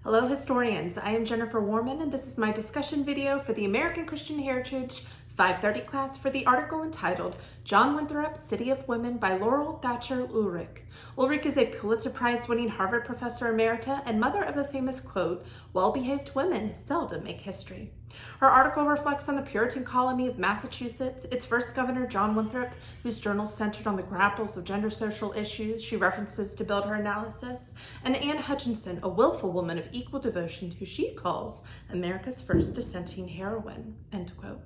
Hello historians, I am Jennifer Worman and this is my discussion video for the American Christian Heritage 530 class for the article entitled John Winthrop, City of Women by Laurel Thatcher Ulrich. Ulrich is a Pulitzer Prize winning Harvard professor emerita and mother of the famous quote, "Well-behaved women seldom make history." Her article reflects on the Puritan colony of Massachusetts, its first governor, John Winthrop, whose journals centered on the grapples of gender social issues she references to build her analysis, and Anne Hutchinson, a willful woman of equal devotion who she calls America's first dissenting heroine, end quote.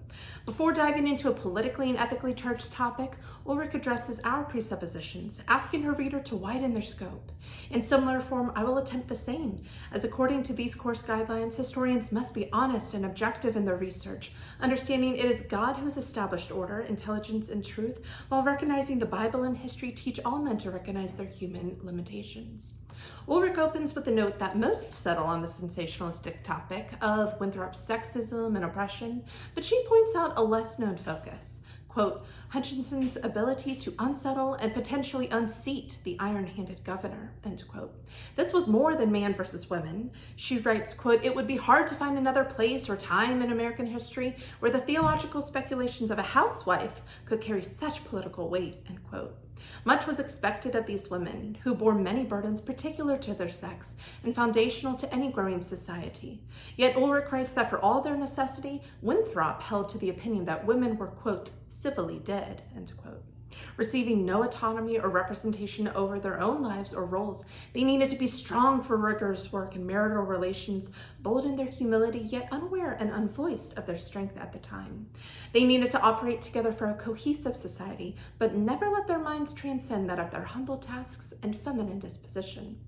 Before diving into a politically and ethically charged topic, Ulrich addresses our presuppositions, asking her reader to widen their scope. In similar form, I will attempt the same, as according to these course guidelines, historians must be honest and objective in their research, understanding it is God who has established order, intelligence, and truth, while recognizing the Bible and history teach all men to recognize their human limitations. Ulrich opens with a note that most settle on the sensationalistic topic of Winthrop's sexism and oppression, but she points out a less-known focus. Quote, Hutchinson's ability to unsettle and potentially unseat the iron-handed governor, end quote. This was more than man versus women. She writes, quote, it would be hard to find another place or time in American history where the theological speculations of a housewife could carry such political weight, end quote. Much was expected of these women, who bore many burdens particular to their sex and foundational to any growing society. Yet Ulrich writes that for all their necessity, Winthrop held to the opinion that women were, quote, civilly dead, end quote. Receiving no autonomy or representation over their own lives or roles, they needed to be strong for rigorous work and marital relations, bold in their humility, yet unaware and unvoiced of their strength at the time. They needed to operate together for a cohesive society, but never let their minds transcend that of their humble tasks and feminine disposition.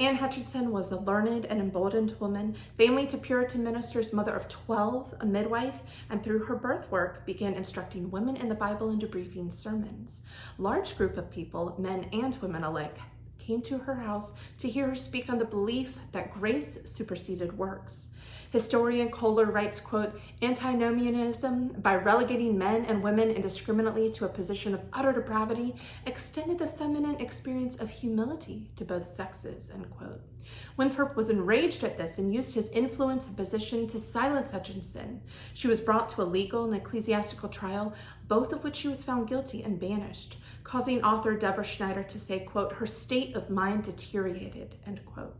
Anne Hutchinson was a learned and emboldened woman, family to Puritan ministers, mother of 12, a midwife, and through her birth work began instructing women in the Bible and debriefing sermons. A large group of people, men and women alike, came to her house to hear her speak on the belief that grace superseded works. Historian Kohler writes, quote, antinomianism, by relegating men and women indiscriminately to a position of utter depravity, extended the feminine experience of humility to both sexes, end quote. Winthrop was enraged at this and used his influence and position to silence Hutchinson. She was brought to a legal and ecclesiastical trial, both of which she was found guilty and banished, causing author Deborah Schneider to say, quote, her state of mind deteriorated, end quote.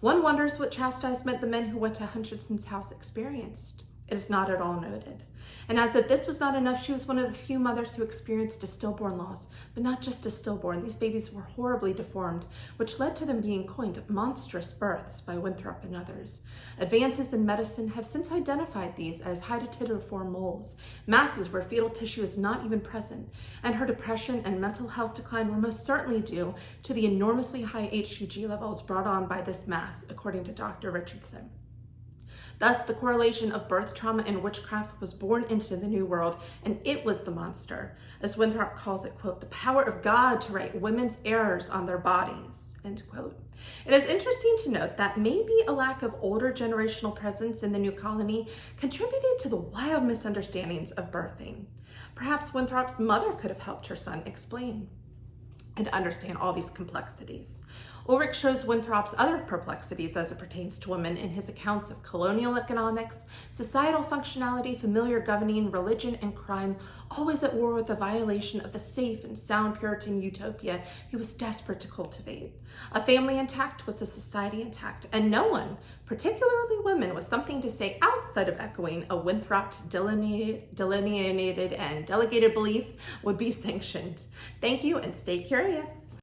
One wonders what chastisement the men who went to Hutchinson's house experienced. It is not at all noted. And as if this was not enough, she was one of the few mothers who experienced a stillborn loss, but not just a stillborn. These babies were horribly deformed, which led to them being coined monstrous births by Winthrop and others. Advances in medicine have since identified these as hydatidiform moles, masses where fetal tissue is not even present, and her depression and mental health decline were most certainly due to the enormously high HCG levels brought on by this mass, according to Dr. Richardson. Thus, the correlation of birth trauma and witchcraft was born into the New World, and it was the monster, as Winthrop calls it, quote, the power of God to right women's errors on their bodies, end quote. It is interesting to note that maybe a lack of older generational presence in the new colony contributed to the wild misunderstandings of birthing. Perhaps Winthrop's mother could have helped her son explain and understand all these complexities. Ulrich shows Winthrop's other perplexities as it pertains to women in his accounts of colonial economics, societal functionality, familiar governing, religion, and crime, always at war with the violation of the safe and sound Puritan utopia he was desperate to cultivate. A family intact was a society intact, and no one, particularly women, with something to say outside of echoing a Winthrop delineated and delegated belief would be sanctioned. Thank you, and stay curious.